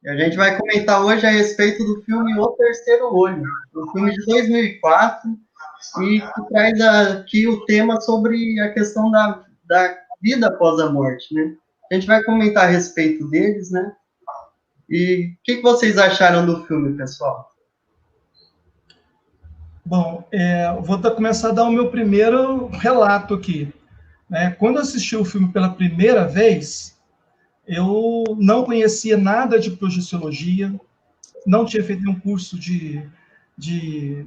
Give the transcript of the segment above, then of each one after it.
E a gente vai comentar hoje a respeito do filme O Terceiro Olho, um filme de 2004, e que traz aqui o tema sobre a questão da vida após a morte, né? A gente vai comentar a respeito deles, né? E o que vocês acharam do filme, pessoal? Bom, eu vou começar a dar o meu primeiro relato aqui. Né? Quando eu assisti o filme pela primeira vez, eu não conhecia nada de projeciologia, não tinha feito nenhum curso de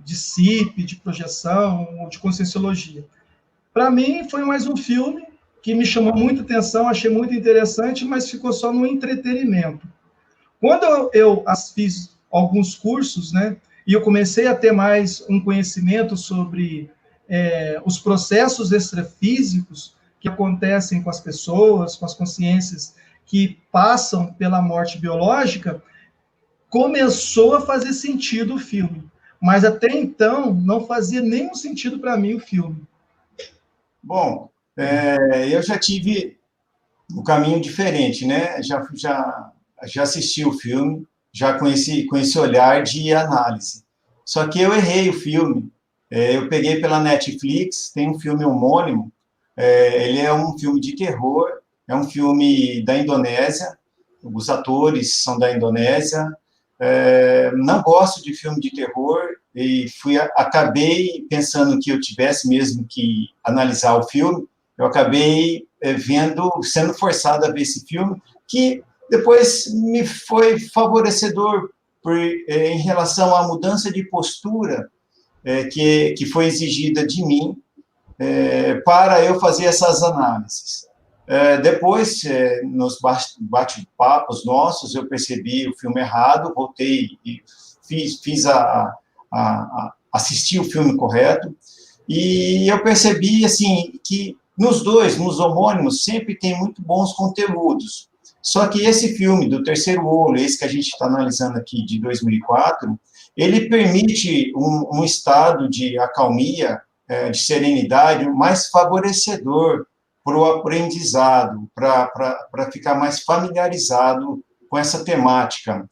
CIP, de projeção ou de conscienciologia. Para mim, foi mais um filme que me chamou muita atenção, achei muito interessante, mas ficou só no entretenimento. Quando eu fiz alguns cursos, né, e eu comecei a ter mais um conhecimento sobre os processos extrafísicos que acontecem com as pessoas, com as consciências que passam pela morte biológica, começou a fazer sentido o filme. Mas até então não fazia nenhum sentido para mim o filme. Bom, eu já tive um caminho diferente, né? Já assisti o filme, já conheci com esse olhar de análise. Só que eu errei o filme. Eu peguei pela Netflix, tem um filme homônimo, ele é um filme de terror, é um filme da Indonésia, os atores são da Indonésia. Não gosto de filme de terror e acabei pensando que eu tivesse mesmo que analisar o filme. Eu acabei sendo forçado a ver esse filme, que depois me foi favorecedor em relação à mudança de postura que foi exigida de mim para eu fazer essas análises. Depois, nos bate-papos nossos, eu percebi o filme errado, voltei e assisti o filme correto, e eu percebi assim que nos homônimos, sempre tem muito bons conteúdos. Só que esse filme do Terceiro Olho, esse que a gente está analisando aqui, de 2004, ele permite um estado de acalmia, de serenidade, mais favorecedor para o aprendizado, para ficar mais familiarizado com essa temática.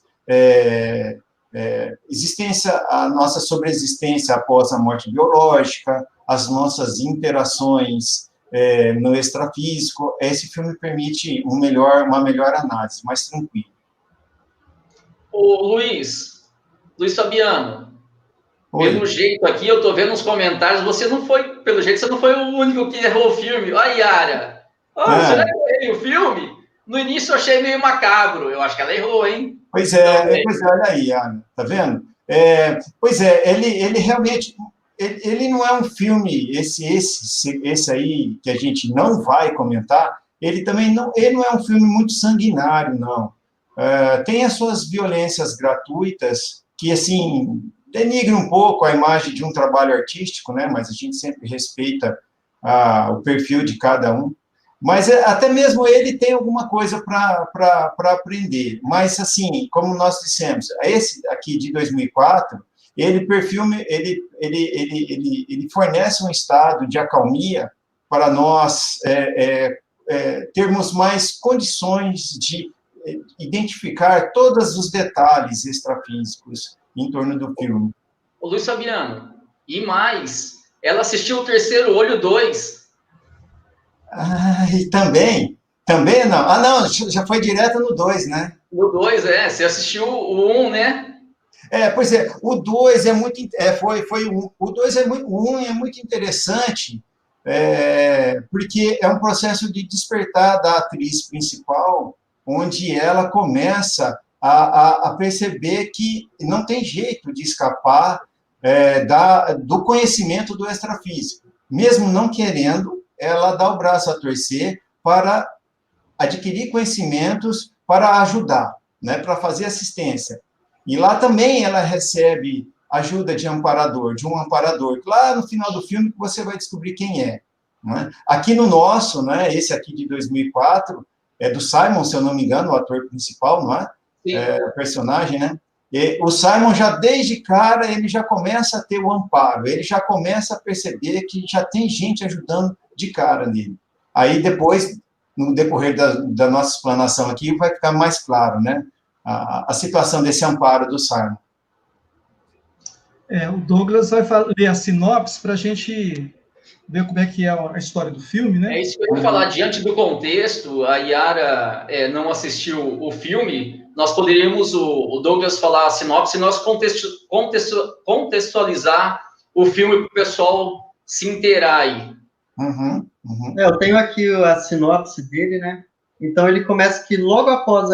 A nossa sobreexistência após a morte biológica, as nossas interações no extrafísico. Esse filme permite uma melhor análise, mais tranquila. Ô, Luiz Fabiano, Oi. Pelo jeito aqui, eu tô vendo nos comentários, pelo jeito, você não foi o único que errou o filme. Olha, Yara. Será que eu errei o filme? No início eu achei meio macabro. Eu acho que ela errou, hein? Pois é, olha aí, Yara, tá vendo? Ele realmente, ele não é um filme, esse aí, que a gente não vai comentar, ele não é um filme muito sanguinário, não. Tem as suas violências gratuitas, que, assim, denigra um pouco a imagem de um trabalho artístico, né? Mas a gente sempre respeita o perfil de cada um. Mas até mesmo ele tem alguma coisa para aprender. Mas, assim, como nós dissemos, esse aqui de 2004, ele fornece um estado de acalmia para nós termos mais condições de identificar todos os detalhes extrafísicos em torno do filme. Ô, Luiz Fabiano, e mais, ela assistiu o Terceiro Olho 2. E também não. Não, já foi direto no 2, né? No 2, você assistiu o 1, né? Pois é, o 2 é muito, o 2 é muito, o 1 é muito interessante, porque é um processo de despertar da atriz principal, onde ela começa a perceber que não tem jeito de escapar do conhecimento do extrafísico. Mesmo não querendo, ela dá o braço a torcer para adquirir conhecimentos para ajudar, né, para fazer assistência. E lá também ela recebe ajuda de um amparador, lá no final do filme que você vai descobrir quem é. Né? Aqui no nosso, né, esse aqui de 2004, é do Simon, se eu não me engano, o ator principal, não é? O personagem, né? E o Simon, já desde cara, ele já começa a ter o amparo, ele já começa a perceber que já tem gente ajudando de cara nele. Aí depois, no decorrer da nossa explanação aqui, vai ficar mais claro, né? a situação desse amparo do Simon. O Douglas vai ler a sinopse para a gente ver como é que é a história do filme, né? É isso que eu ia falar. Diante do contexto, a Yara não assistiu o filme, nós poderíamos, o Douglas falar a sinopse e nós contextualizar o filme para o pessoal se inteirar aí. Eu tenho aqui a sinopse dele, né? Então ele começa que logo após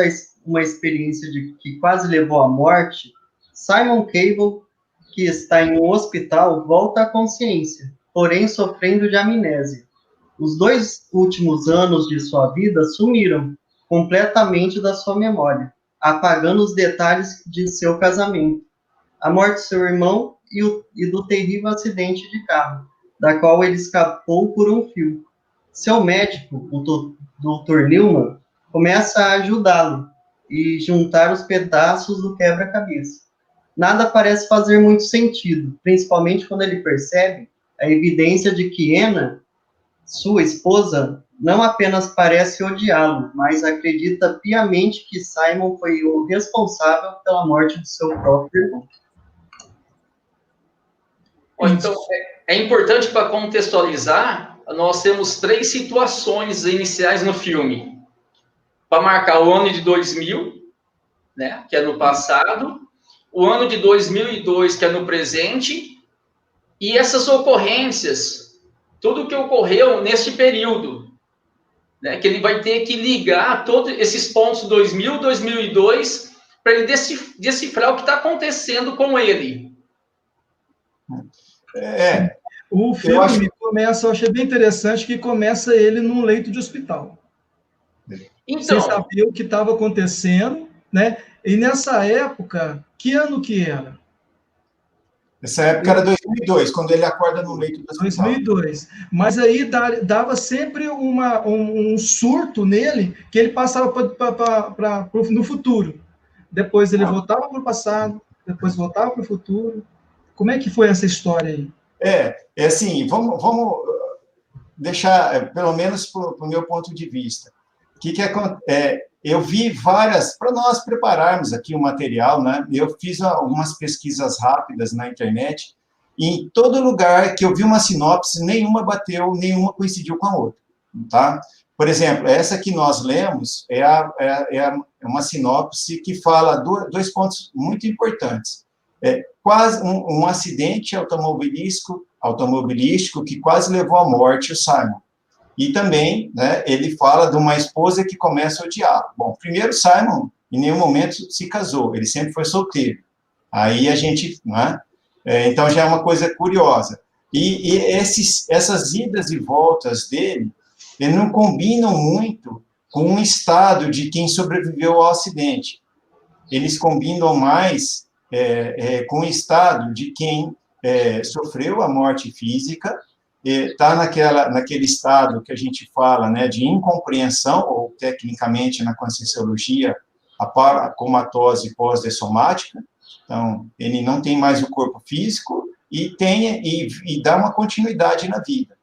uma experiência que quase levou à morte, Simon Cable, que está em um hospital, volta à consciência, porém sofrendo de amnésia. Os 2 últimos anos de sua vida sumiram completamente da sua memória, apagando os detalhes de seu casamento, a morte de seu irmão e do terrível acidente de carro, da qual ele escapou por um fio. Seu médico, o Dr. Newman, começa a ajudá-lo e juntar os pedaços do quebra-cabeça. Nada parece fazer muito sentido, principalmente quando ele percebe a evidência de que Anna, sua esposa, não apenas parece odiá-lo, mas acredita piamente que Simon foi o responsável pela morte de seu próprio irmão. Então, é importante para contextualizar, nós temos 3 situações iniciais no filme. Para marcar o ano de 2000, né, que é no passado, o ano de 2002, que é no presente, e essas ocorrências, tudo que ocorreu neste período, né, que ele vai ter que ligar todos esses pontos 2000, 2002, para ele decifrar o que está acontecendo com ele. O filme começa, eu achei bem interessante, que começa ele num leito de hospital. Então, sem saber o que estava acontecendo, né? E nessa época, que ano que era? Essa época era 2002, quando ele acorda no leito do hospital. 2002. Mas aí dava sempre um surto nele, que ele passava no futuro. Depois ele voltava para o passado, depois voltava para o futuro. Como é que foi essa história aí? É assim, vamos deixar, pelo menos para o meu ponto de vista. Eu vi várias, para nós prepararmos aqui o material, né? Eu fiz algumas pesquisas rápidas na internet, e em todo lugar que eu vi uma sinopse, nenhuma coincidiu com a outra, tá? Por exemplo, essa que nós lemos é uma sinopse que fala 2 pontos muito importantes. Quase um acidente automobilístico que quase levou à morte o Simon. E também, né, ele fala de uma esposa que começa a odiar. Bom, primeiro, Simon, em nenhum momento se casou, ele sempre foi solteiro. Aí a gente, né, então já é uma coisa curiosa. E essas idas e voltas dele, não combinam muito com o estado de quem sobreviveu ao acidente. Eles combinam mais com o estado de quem sofreu a morte física, está naquele estado que a gente fala, né, de incompreensão, ou tecnicamente na conscienciologia, a paracomatose pós-dessomática. Então, ele não tem mais o corpo físico e dá uma continuidade na vida.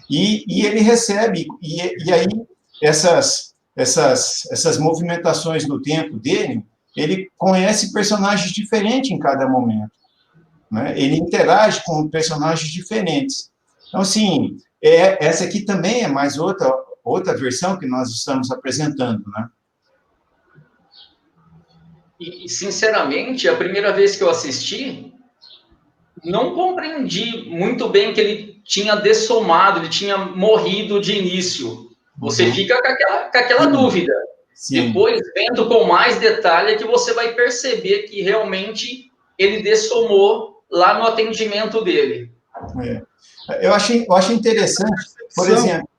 E ele recebe, e aí essas movimentações no tempo dele, ele conhece personagens diferentes em cada momento, né? Ele interage com personagens diferentes. Então, assim, essa aqui também é mais outra versão que nós estamos apresentando, né? E, sinceramente, a primeira vez que eu assisti, não compreendi muito bem que ele tinha dessomado, ele tinha morrido de início. Você fica com aquela dúvida. Sim. Depois, vendo com mais detalhe, é que você vai perceber que realmente ele dessomou lá no atendimento dele. Eu acho interessante, por exemplo...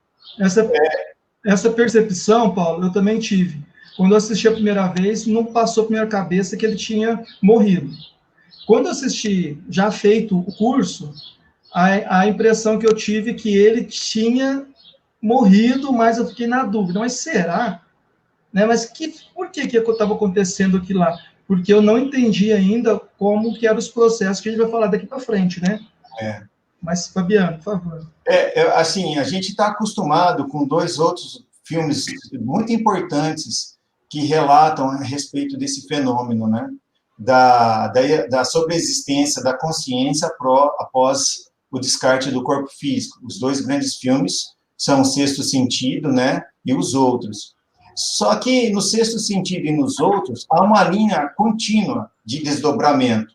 Essa percepção, Paulo, eu também tive. Quando eu assisti a primeira vez, não passou pela minha cabeça que ele tinha morrido. Quando eu assisti, já feito o curso, a impressão que eu tive é que ele tinha morrido, mas eu fiquei na dúvida. Mas será? Né? Mas por que estava acontecendo aquilo lá? Porque eu não entendi ainda como que eram os processos que a gente vai falar daqui para frente, né? Mas, Fabiano, por favor. Assim, a gente está acostumado com 2 outros filmes muito importantes que relatam a respeito desse fenômeno, né? Da sobreexistência da consciência após o descarte do corpo físico. Os dois grandes filmes são O Sexto Sentido, né, e Os Outros. Só que no Sexto Sentido e nos outros, há uma linha contínua de desdobramento.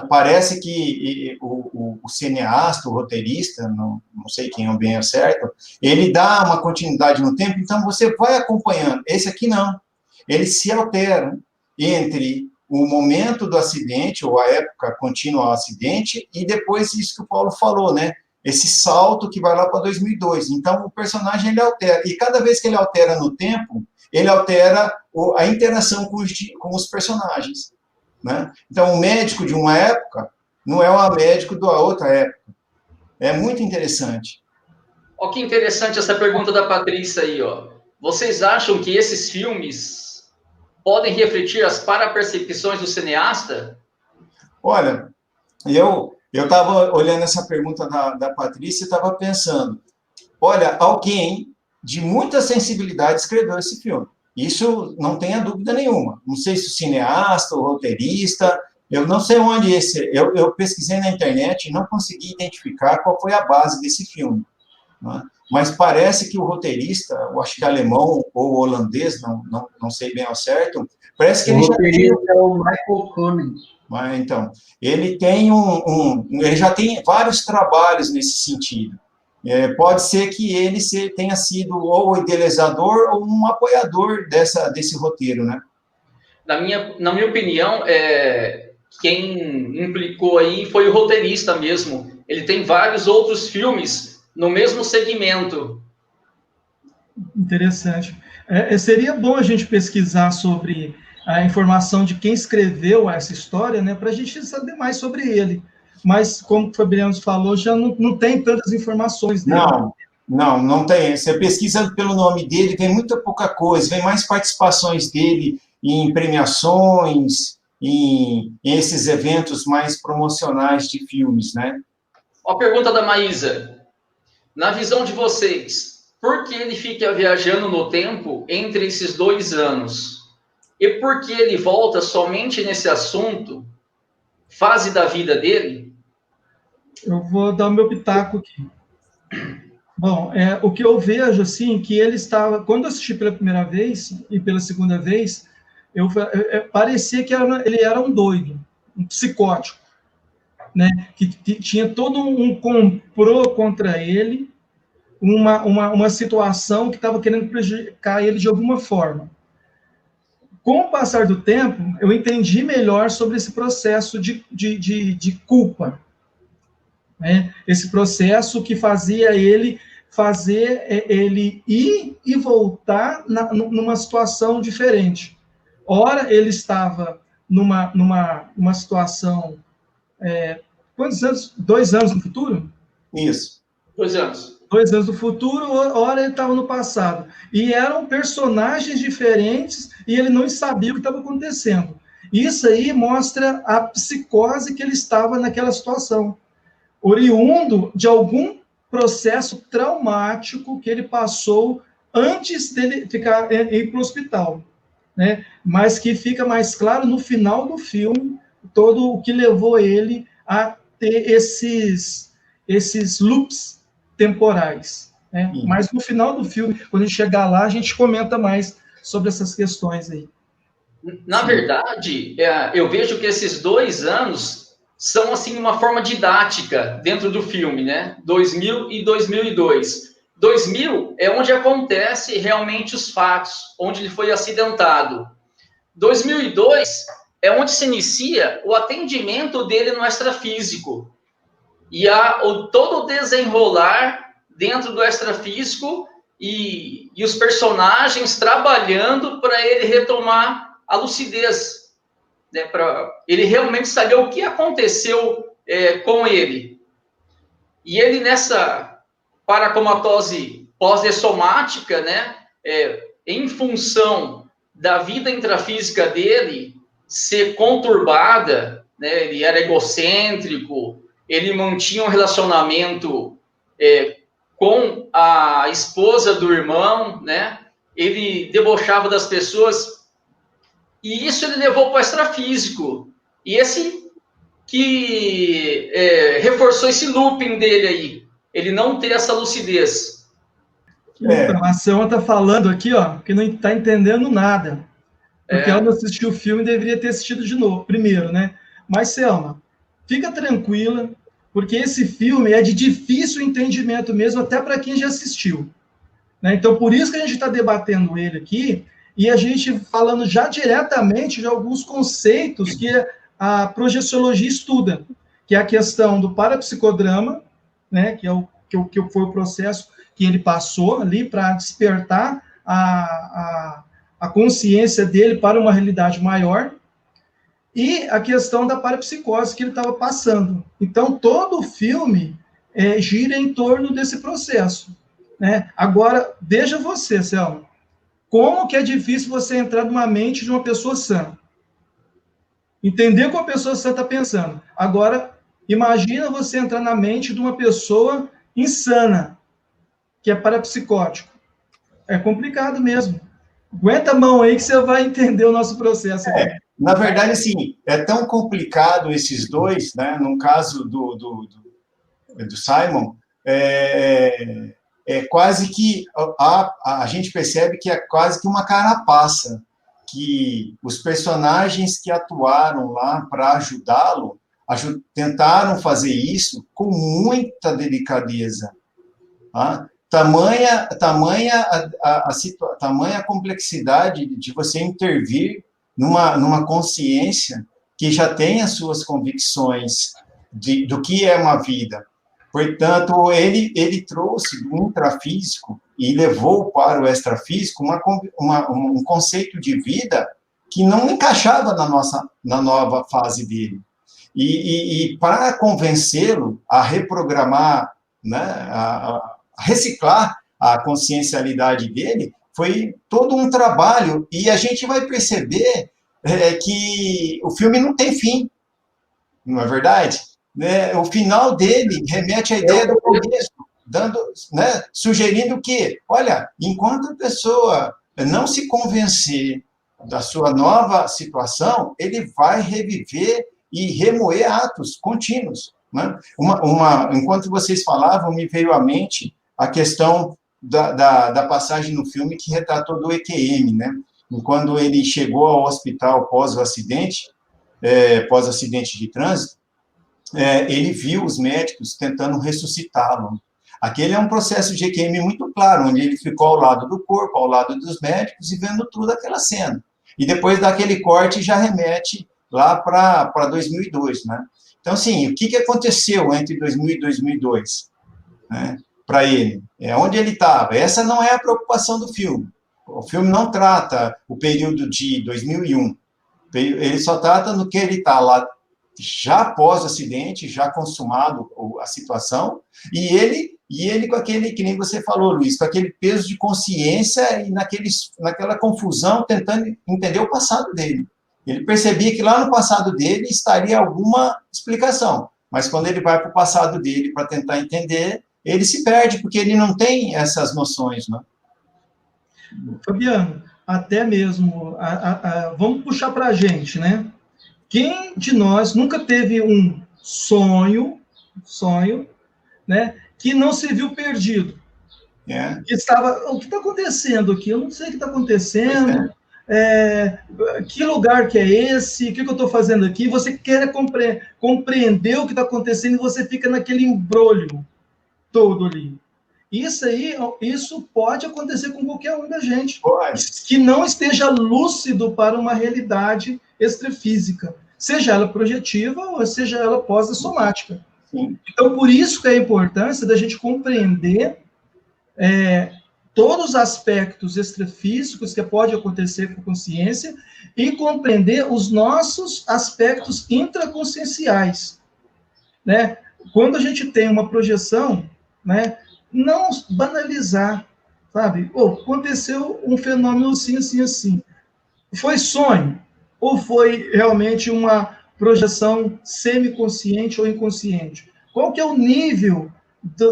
Parece que o cineasta, o roteirista, não sei quem é bem certo, ele dá uma continuidade no tempo, então você vai acompanhando. Esse aqui não. Eles se alteram entre o momento do acidente, ou a época contínua ao acidente, e depois isso que o Paulo falou, né? Esse salto que vai lá para 2002. Então, o personagem, ele altera. E cada vez que ele altera no tempo, ele altera a interação com os personagens, né? Então, o médico de uma época não é o médico da outra época. É muito interessante. Ó, que interessante essa pergunta da Patrícia aí, ó. Vocês acham que esses filmes podem refletir as parapercepções do cineasta? Olha, eu estava olhando essa pergunta da Patrícia e estava pensando, olha, alguém de muita sensibilidade escreveu esse filme. Isso não tenha dúvida nenhuma. Não sei se o cineasta, o roteirista, eu não sei onde eu pesquisei na internet e não consegui identificar qual foi a base desse filme, né? Mas parece que o roteirista, eu acho que alemão ou holandês, não sei bem ao certo, parece que ele já tem... é o Michael Cunningham. Mas, então, ele tem ele já tem vários trabalhos nesse sentido. Pode ser que ele tenha sido ou idealizador ou um apoiador desse roteiro, né? Na minha opinião, quem implicou aí foi o roteirista mesmo. Ele tem vários outros filmes no mesmo segmento. Interessante. Seria bom a gente pesquisar sobre a informação de quem escreveu essa história, né, para a gente saber mais sobre ele. Mas, como o Fabiano falou, já não tem tantas informações dele. Não tem. Você pesquisa pelo nome dele, vem muita pouca coisa, vem mais participações dele em premiações, em esses eventos mais promocionais de filmes, né? A pergunta da Maísa. Na visão de vocês, por que ele fica viajando no tempo entre esses 2 anos? E por que ele volta somente nesse assunto, fase da vida dele? Eu vou dar o meu pitaco aqui. Bom, o que eu vejo, assim, que ele estava... Quando eu assisti pela primeira vez e pela segunda vez, parecia que ele era um doido, um psicótico, né? Que tinha todo um complô contra ele, uma situação que estava querendo prejudicar ele de alguma forma. Com o passar do tempo, eu entendi melhor sobre esse processo de culpa, né? Esse processo que fazia ele ir e voltar numa situação diferente. Ora, ele estava numa situação... quantos anos? 2 anos no futuro? Isso. 2 anos. 2 anos no futuro, ora ele estava no passado. E eram personagens diferentes e ele não sabia o que estava acontecendo. Isso aí mostra a psicose que ele estava naquela situação, oriundo de algum processo traumático que ele passou antes dele ir para o hospital, né? Mas que fica mais claro no final do filme, todo o que levou ele a ter esses loops temporais, né? Mas no final do filme, quando a gente chegar lá, a gente comenta mais sobre essas questões aí. Na verdade, eu vejo que esses 2 anos são, assim, uma forma didática dentro do filme, né? 2000 e 2002. 2000 é onde acontece realmente os fatos, onde ele foi acidentado. 2002 é onde se inicia o atendimento dele no extrafísico. E todo o desenrolar dentro do extrafísico e os personagens trabalhando para ele retomar a lucidez, né, para ele realmente saber o que aconteceu com ele. E ele, nessa paracomatose pós-dessomática, né, em função da vida intrafísica dele ser conturbada, né, ele era egocêntrico, ele mantinha um relacionamento com a esposa do irmão, né, ele debochava das pessoas. E isso ele levou para o extrafísico. E esse que reforçou esse looping dele aí. Ele não ter essa lucidez. A Selma está falando aqui, ó, que não está entendendo nada. Porque ela não assistiu o filme e deveria ter assistido de novo, primeiro, né? Mas, Selma, fica tranquila, porque esse filme é de difícil entendimento mesmo, até para quem já assistiu. Né? Então, por isso que a gente está debatendo ele aqui, e a gente falando já diretamente de alguns conceitos que a projeciologia estuda, que é a questão do parapsicodrama, né? Que foi o processo que ele passou ali para despertar a consciência dele para uma realidade maior, e a questão da parapsicose que ele estava passando. Então, todo o filme gira em torno desse processo. Né? Agora, veja você, Selma, como que é difícil você entrar numa mente de uma pessoa sã. Entender o que a pessoa sã está pensando. Agora, imagina você entrar na mente de uma pessoa insana, que é parapsicótico. É complicado mesmo. Aguenta a mão aí que você vai entender o nosso processo. Na verdade, assim, é tão complicado esses dois, né? No caso do Simon, quase que a gente percebe que é quase que uma carapaça, que os personagens que atuaram lá para ajudá-lo tentaram fazer isso com muita delicadeza. Tá? Tamanha complexidade de você intervir numa consciência que já tem as suas convicções do que é uma vida. Portanto, ele trouxe do intrafísico e levou para o extrafísico um conceito de vida que não encaixava na nova fase dele. E para convencê-lo a reprogramar, né, a reciclar a consciencialidade dele, foi todo um trabalho, e a gente vai perceber que o filme não tem fim, não é verdade? Né? O final dele remete à ideia do começo, sugerindo que, olha, enquanto a pessoa não se convencer da sua nova situação, ele vai reviver e remoer atos contínuos. Né? Enquanto vocês falavam, me veio à mente a questão da passagem no filme que retratou do EQM, né? Quando ele chegou ao hospital pós-acidente de trânsito, ele viu os médicos tentando ressuscitá-lo. Aquele é um processo de EQM muito claro, onde ele ficou ao lado do corpo, ao lado dos médicos e vendo tudo aquela cena. E depois daquele corte já remete lá para 2002, né? Então, assim, o que aconteceu entre 2000 e 2002, né? Para ele, onde ele estava. Essa não é a preocupação do filme. O filme não trata o período de 2001. Ele só trata no que ele está lá, já pós-acidente, já consumado a situação, e ele com aquele, que nem você falou, Luiz, com aquele peso de consciência e naquela confusão, tentando entender o passado dele. Ele percebia que lá no passado dele estaria alguma explicação, mas quando ele vai para o passado dele para tentar entender, ele se perde, porque ele não tem essas noções, né? Fabiano, até mesmo, vamos puxar para a gente, né? Quem de nós nunca teve um sonho, né, que não se viu perdido? Que o que está acontecendo aqui? Eu não sei o que está acontecendo. Que lugar que é esse? O que eu estou fazendo aqui? Você quer compreender o que está acontecendo e você fica naquele embrolho todo ali. Isso pode acontecer com qualquer um da gente. Que não esteja lúcido para uma realidade extrafísica, seja ela projetiva ou seja ela pós-somática. Então, por isso que é a importância da gente compreender todos os aspectos extrafísicos que pode acontecer com a consciência e compreender os nossos aspectos intraconscienciais. Né? Quando a gente tem uma projeção, né, não banalizar, sabe? Aconteceu um fenômeno assim, assim, assim. Foi sonho? Ou foi realmente uma projeção semiconsciente ou inconsciente? Qual que é o nível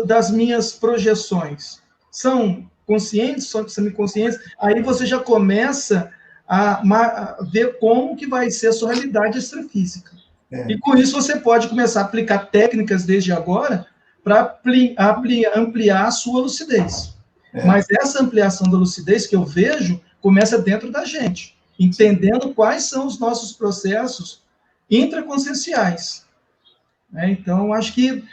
das minhas projeções? São conscientes, são semiconscientes? Aí você já começa a ver como que vai ser a sua realidade extrafísica. E com isso você pode começar a aplicar técnicas desde agora para ampliar a sua lucidez. Mas essa ampliação da lucidez que eu vejo começa dentro da gente, entendendo quais são os nossos processos intraconscienciais. Então, acho que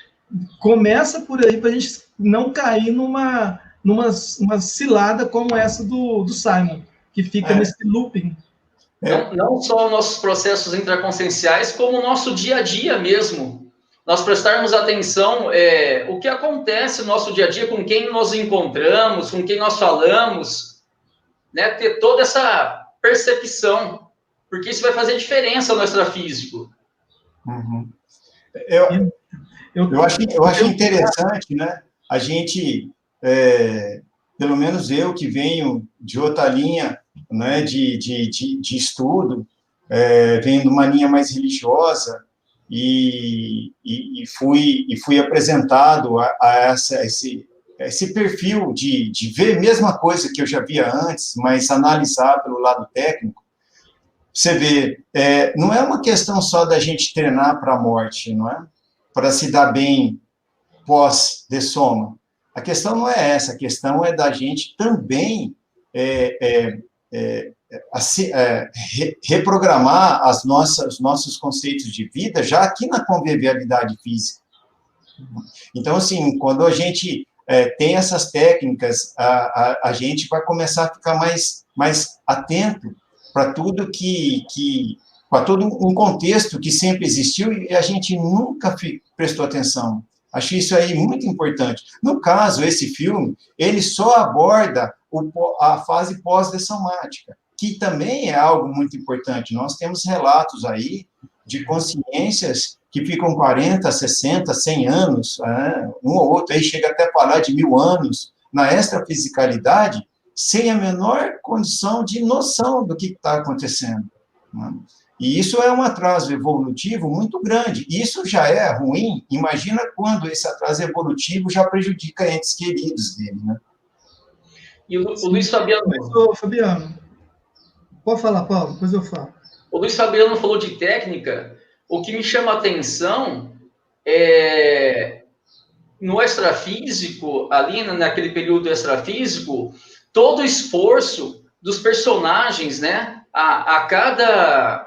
começa por aí para a gente não cair numa cilada como essa do Simon, que fica nesse looping. Não só nossos processos intraconscienciais, como o nosso dia a dia mesmo. Nós prestarmos atenção o que acontece no nosso dia a dia, com quem nós encontramos, com quem nós falamos, né? Ter toda essa percepção, porque isso vai fazer diferença no extrafísico. Uhum. Eu acho interessante, né? A gente, pelo menos eu que venho de outra linha, né, de estudo, venho de uma linha mais religiosa, e fui apresentado a esse perfil de ver a mesma coisa que eu já via antes, mas analisar pelo lado técnico. Você vê, não é uma questão só da gente treinar para a morte, não é? Para se dar bem pós-dessoma. A questão não é essa, a questão é da gente também reprogramar os nossos conceitos de vida já aqui na convivialidade física. Então, assim, quando a gente tem essas técnicas, a gente vai começar a ficar mais atento para tudo para todo um contexto que sempre existiu e a gente nunca prestou atenção. Acho isso aí muito importante. No caso, esse filme, ele só aborda a fase pós-dessomática, que também é algo muito importante. Nós temos relatos aí de consciências que ficam 40, 60, 100 anos, um ou outro aí chega até a falar de 1000 anos, na extrafisicalidade, sem a menor condição de noção do que está acontecendo. Né? E isso é um atraso evolutivo muito grande. Isso já é ruim, imagina quando esse atraso evolutivo já prejudica entes queridos dele, né? E o Luiz Fabiano... Fabiano, pode falar, Paulo, depois eu falo. O Luiz Fabiano falou de técnica. O que me chama a atenção no extrafísico, ali naquele período extrafísico, todo o esforço dos personagens, né, a cada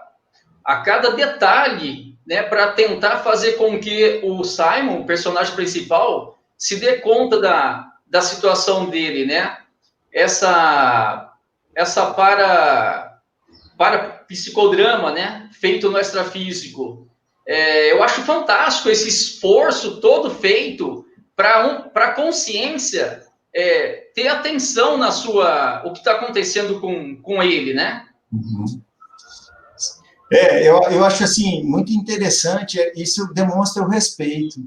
detalhe, né, para tentar fazer com que o Simon, o personagem principal, se dê conta da situação dele, né? Essa para psicodrama, né, feito no extrafísico. Eu acho fantástico esse esforço todo feito para a consciência ter atenção o que está acontecendo com ele, né? Uhum. Eu acho assim muito interessante. Isso demonstra o respeito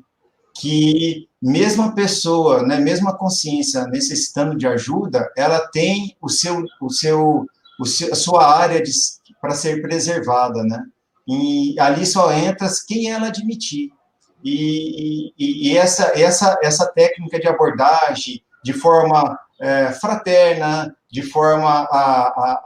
que mesmo a pessoa, né, mesmo a consciência necessitando de ajuda, ela tem a sua área para ser preservada, né? E ali só entra quem ela admitir. E essa técnica de abordagem de forma fraterna, de forma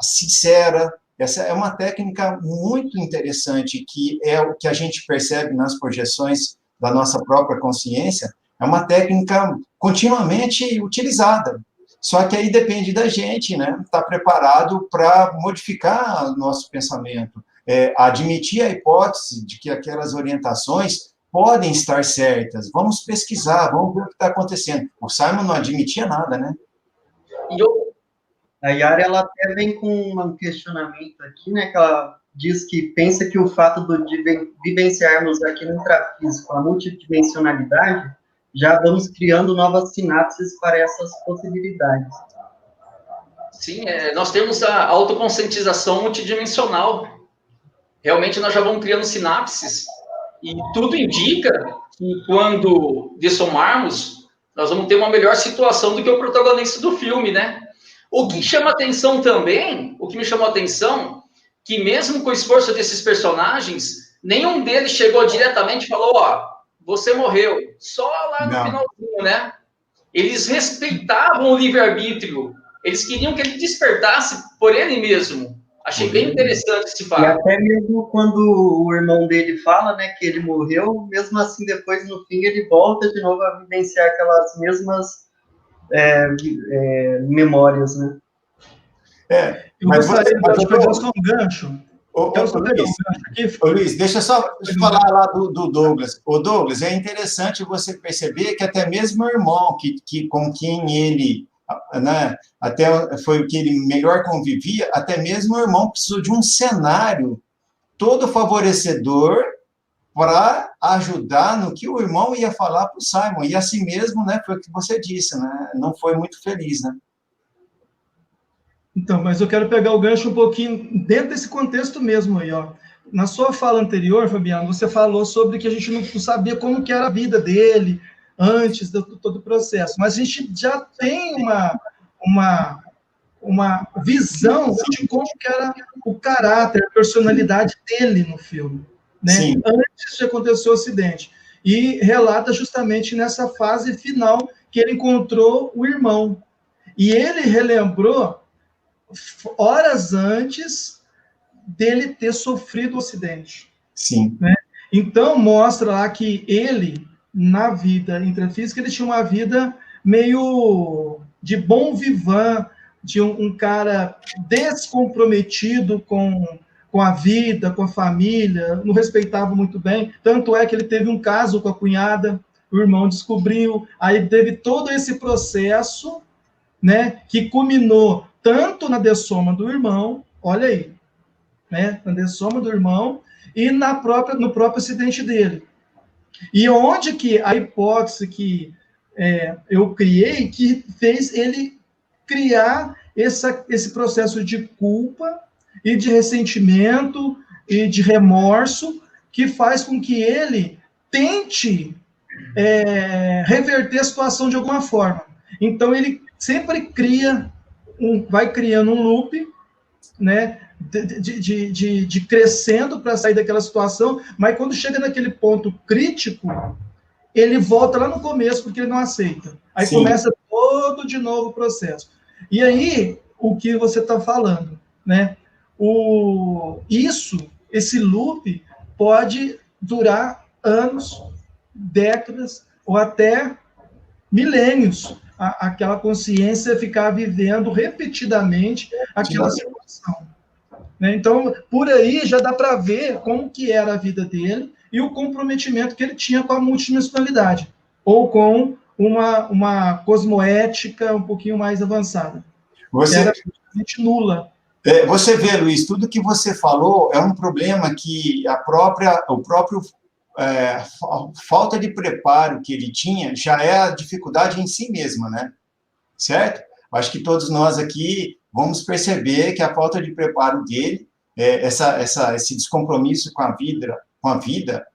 sincera, essa é uma técnica muito interessante, que é o que a gente percebe nas projeções da nossa própria consciência, é uma técnica continuamente utilizada. Só que aí depende da gente, né? Estar preparado para modificar o nosso pensamento, admitir a hipótese de que aquelas orientações podem estar certas. Vamos pesquisar, vamos ver o que está acontecendo. O Simon não admitia nada, né? A Yara, ela até vem com um questionamento aqui, né, que ela diz que pensa que o fato de vivenciarmos aqui no intrafísico a multidimensionalidade, já vamos criando novas sinapses para essas possibilidades. Sim, nós temos a autoconscientização multidimensional. Realmente nós já vamos criando sinapses, e tudo indica que quando dessomarmos, nós vamos ter uma melhor situação do que o protagonista do filme, né? O que chama atenção também, o que me chamou a atenção, que mesmo com o esforço desses personagens, nenhum deles chegou diretamente e falou, você morreu. Só lá no finalzinho, né? Eles respeitavam o livre-arbítrio. Eles queriam que ele despertasse por ele mesmo. Achei bem interessante esse E fato. até mesmo quando o irmão dele fala, né, que ele morreu, mesmo assim, depois, no fim, ele volta de novo a vivenciar aquelas mesmas memórias, né? Eu Mas gostaria de pegar ô, só um gancho. Quero só pegar um Luiz, gancho aqui. ô, Luiz, deixa eu só falar lá do Douglas. O Douglas, é interessante você perceber que até mesmo o irmão, com quem ele, né, até foi o que ele melhor convivia, até mesmo o irmão precisou de um cenário todo favorecedor para ajudar no que o irmão ia falar para o Simon. E assim mesmo, né, foi o que você disse, né, não foi muito feliz, né? Então, mas eu quero pegar o gancho um pouquinho dentro desse contexto mesmo aí, ó. Na sua fala anterior, Fabiano, você falou sobre que a gente não sabia como que era a vida dele antes de todo o processo, mas a gente já tem uma visão de como que era o caráter, a personalidade dele no filme, né? Sim. Antes de acontecer o acidente. E relata justamente nessa fase final que ele encontrou o irmão. E ele relembrou horas antes dele ter sofrido o acidente. Sim. Né? Então, mostra lá que ele, na vida intrafísica, ele tinha uma vida meio de bom vivant, de um cara descomprometido com a vida, com a família, não respeitava muito bem. Tanto é que ele teve um caso com a cunhada, o irmão descobriu, aí teve todo esse processo, né, que culminou tanto na dessoma do irmão, olha aí, né, na dessoma do irmão e no próprio acidente dele. E onde que a hipótese que eu criei, que fez ele criar esse processo de culpa e de ressentimento e de remorso, que faz com que ele tente reverter a situação de alguma forma. Então, ele sempre vai criando um loop, né, de crescendo para sair daquela situação, mas quando chega naquele ponto crítico, ele volta lá no começo porque ele não aceita. Aí Sim. começa todo de novo o processo. E aí, o que você está falando, né? Esse loop pode durar anos, décadas ou até milênios. Aquela consciência ficar vivendo repetidamente aquela situação. Né? Então, por aí já dá para ver como que era a vida dele e o comprometimento que ele tinha com a multidimensionalidade, ou com uma cosmoética um pouquinho mais avançada. Era absolutamente nula. Você vê, Luiz, tudo que você falou é um problema que o próprio falta de preparo que ele tinha já é a dificuldade em si mesma, né? Certo? Acho que todos nós aqui vamos perceber que a falta de preparo dele, esse descompromisso com a vida,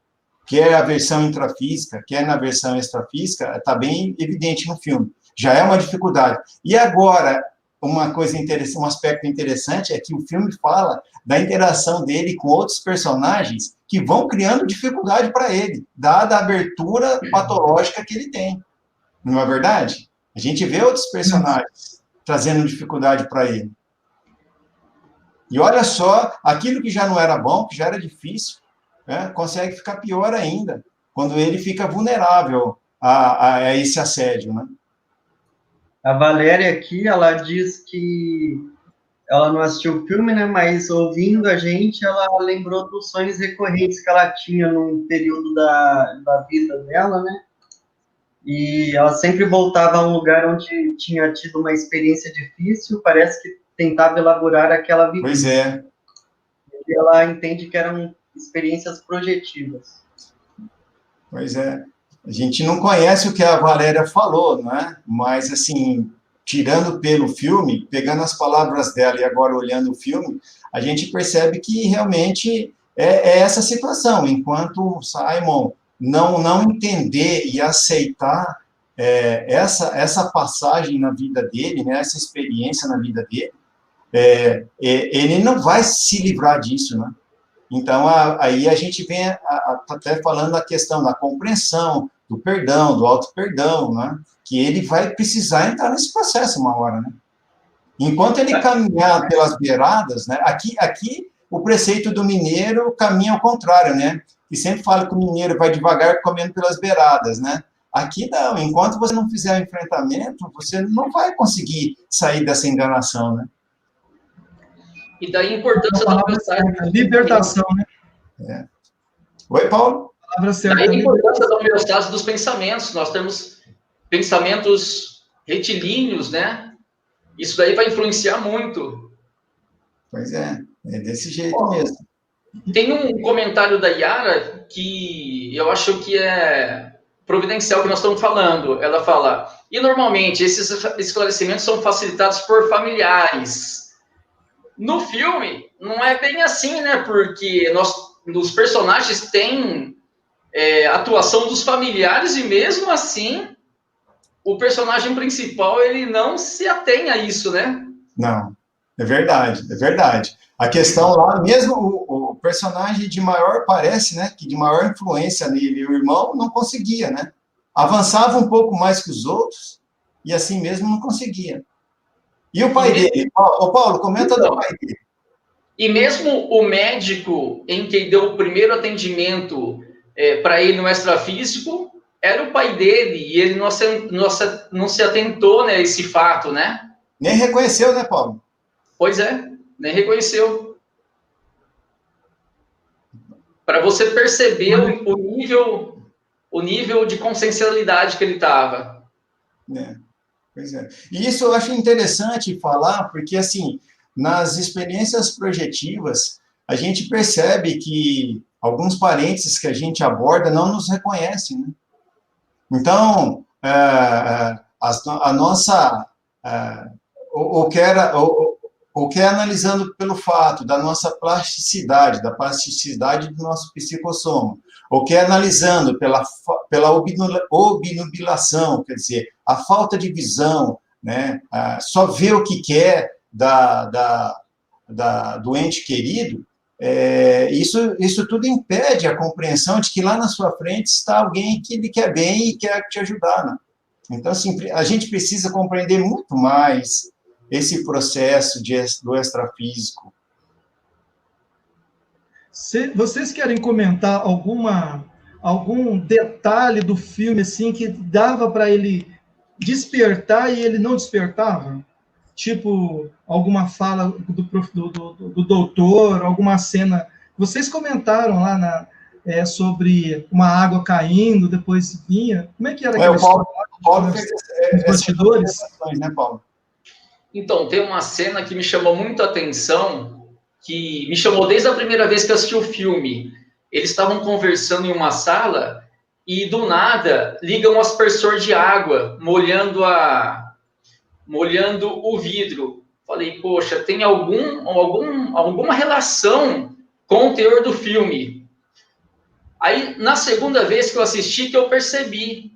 quer a versão intrafísica, quer na versão extrafísica, está bem evidente no filme. Já é uma dificuldade. E agora, uma coisa interessante, um aspecto interessante é que o filme fala da interação dele com outros personagens que vão criando dificuldade para ele, dada a abertura patológica que ele tem. Não é verdade? A gente vê outros personagens trazendo dificuldade para ele. E olha só, aquilo que já não era bom, que já era difícil, né, consegue ficar pior ainda, quando ele fica vulnerável a esse assédio, né? A Valéria aqui, ela diz que ela não assistiu o filme, né, mas ouvindo a gente, ela lembrou dos sonhos recorrentes que ela tinha num período da vida dela, né? E ela sempre voltava a um lugar onde tinha tido uma experiência difícil, parece que tentava elaborar aquela vivência. Pois é. E ela entende que eram experiências projetivas. Pois é. A gente não conhece o que a Valéria falou, né? Mas, assim, tirando pelo filme, pegando as palavras dela e agora olhando o filme, a gente percebe que realmente é essa situação. Enquanto o Simon não entender e aceitar essa passagem na vida dele, né? Essa experiência na vida dele, ele não vai se livrar disso, né? Então, aí a gente vem até falando a questão da compreensão, do perdão, do auto-perdão, né? Que ele vai precisar entrar nesse processo uma hora, né? Enquanto ele caminhar pelas beiradas, né? Aqui o preceito do mineiro caminha ao contrário, né? E sempre fala que o mineiro vai devagar comendo pelas beiradas, né? Aqui não, enquanto você não fizer o enfrentamento, você não vai conseguir sair dessa enganação, né? E daí a importância da homeostase. Libertação, né? É. Oi, Paulo? A palavra certa. Daí a importância da homeostase dos pensamentos. Nós temos pensamentos retilíneos, né? Isso daí vai influenciar muito. Pois é desse jeito mesmo. Tem um comentário da Yara que eu acho que é providencial que nós estamos falando. Ela fala, e normalmente esses esclarecimentos são facilitados por familiares. No filme, não é bem assim, né? Porque os personagens têm atuação dos familiares e mesmo assim o personagem principal ele não se atém a isso, né? Não, é verdade. A questão lá, mesmo o personagem de maior, parece, né, que de maior influência nele, o irmão, não conseguia, né? Avançava um pouco mais que os outros e assim mesmo não conseguia. E o pai dele? Ô, Paulo, comenta do pai dele. E mesmo o médico em que deu o primeiro atendimento para ele no extrafísico, era o pai dele, e ele não se atentou, né, a esse fato, né? Nem reconheceu, né, Paulo? Pois é, nem reconheceu. Para você perceber o nível de consciencialidade que ele estava. Pois é. E isso eu acho interessante falar, porque, assim, nas experiências projetivas, a gente percebe que alguns parentes que a gente aborda não nos reconhecem, né? Então, a nossa... ou quer analisando pelo fato da nossa plasticidade, da plasticidade do nosso psicossoma, ou quer analisando pela obnubilação, quer dizer, a falta de visão, né? Só ver o que quer do ente querido, isso tudo impede a compreensão de que lá na sua frente está alguém que lhe quer bem e quer te ajudar, né? Então, assim, a gente precisa compreender muito mais esse processo do extrafísico. Vocês querem comentar algum detalhe do filme assim que dava para ele despertar e ele não despertava? Tipo, alguma fala do doutor, alguma cena. Vocês comentaram lá sobre uma água caindo, depois vinha. Como é que era aquela história? O Paulo fez bastidores, né, Paulo? Então, tem uma cena que me chamou muito a atenção, que me chamou desde a primeira vez que eu assisti o filme. Eles estavam conversando em uma sala e, do nada, ligam um aspersor de água, molhando o vidro. Falei, poxa, tem alguma relação com o teor do filme. Aí, na segunda vez que eu assisti, que eu percebi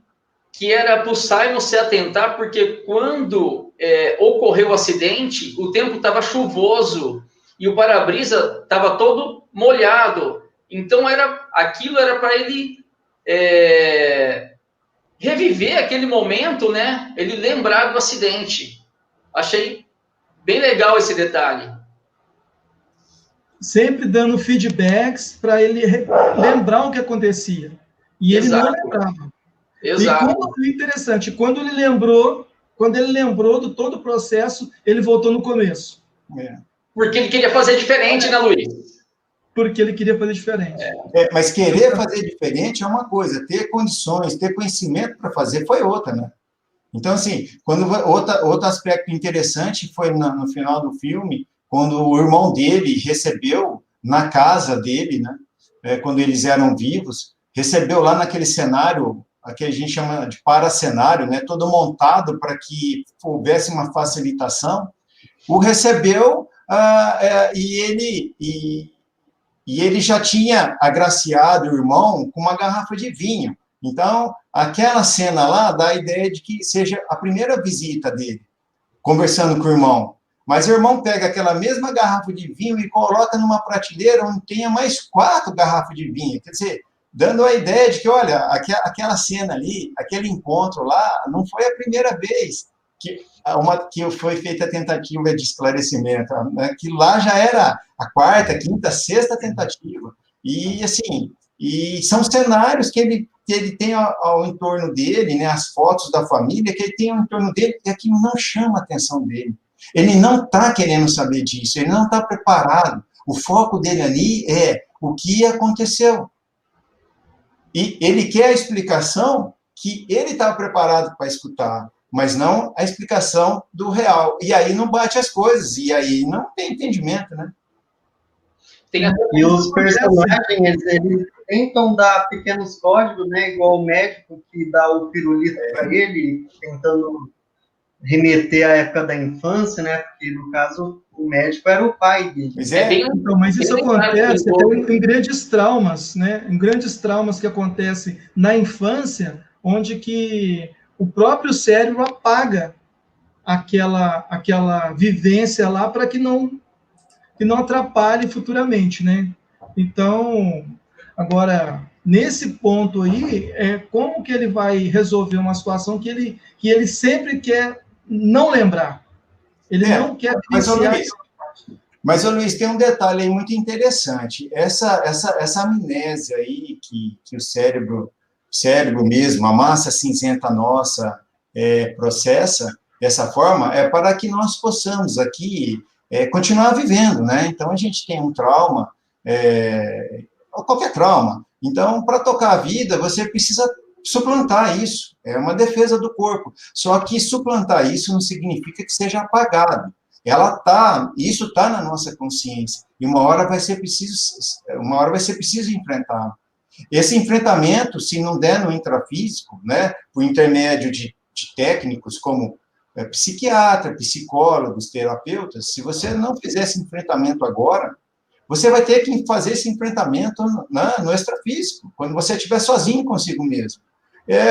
que era para o Simon se atentar, porque quando ocorreu o acidente, o tempo estava chuvoso e o para-brisa estava todo molhado. Então, aquilo era para ele reviver aquele momento, né? Ele lembrar do acidente. Achei bem legal esse detalhe. Sempre dando feedbacks para ele lembrar o que acontecia. E ele não lembrava. Exato. E interessante, quando ele lembrou do todo o processo, ele voltou no começo. Porque ele queria fazer diferente, né, Luiz? Porque ele queria fazer diferente. Mas querer fazer diferente é uma coisa, ter condições, ter conhecimento para fazer foi outra, né? Então, assim, outro aspecto interessante foi no final do filme, quando o irmão dele recebeu na casa dele, né? Quando eles eram vivos, recebeu lá naquele cenário, que a gente chama de paracenário, né, todo montado para que houvesse uma facilitação, o recebeu e ele já tinha agraciado o irmão com uma garrafa de vinho. Então, aquela cena lá dá a ideia de que seja a primeira visita dele, conversando com o irmão. Mas o irmão pega aquela mesma garrafa de vinho e coloca numa prateleira onde tenha mais 4 garrafas de vinho. Quer dizer, dando a ideia de que, olha, aquela cena ali, aquele encontro lá, não foi a primeira vez que foi feita a tentativa de esclarecimento, né, que lá já era a quarta, quinta, sexta tentativa. E, assim, e são cenários que ele tem ao entorno dele, né, as fotos da família que ele tem ao entorno dele, e aquilo não chama a atenção dele. Ele não está querendo saber disso, ele não está preparado. O foco dele ali é o que aconteceu. E ele quer a explicação que ele estava preparado para escutar, mas não a explicação do real. E aí não bate as coisas, e aí não tem entendimento, né? E os personagens, eles tentam dar pequenos códigos, né? Igual o médico que dá o pirulito para ele, tentando remeter à época da infância, né? Porque, no caso, o médico era o pai dele. Então, mas isso acontece em grandes traumas, né? Em grandes traumas que acontecem na infância, onde que o próprio cérebro apaga aquela vivência lá para que não atrapalhe futuramente, né? Então, agora, nesse ponto aí, como que ele vai resolver uma situação que ele sempre quer não lembrar? Ele não quer vivenciar. Mas, Luiz, tem um detalhe aí muito interessante. Essa amnésia aí que o cérebro mesmo, a massa cinzenta nossa, processa dessa forma, é para que nós possamos aqui continuar vivendo, né? Então, a gente tem um trauma, qualquer trauma. Então, para tocar a vida, você precisa suplantar isso. É uma defesa do corpo. Só que suplantar isso não significa que seja apagado. Isso está na nossa consciência. E uma hora vai ser preciso enfrentar. Esse enfrentamento, se não der no intrafísico, né, por intermédio de técnicos como psiquiatra, psicólogos, terapeutas, se você não fizer esse enfrentamento agora, você vai ter que fazer esse enfrentamento no extrafísico, quando você estiver sozinho consigo mesmo.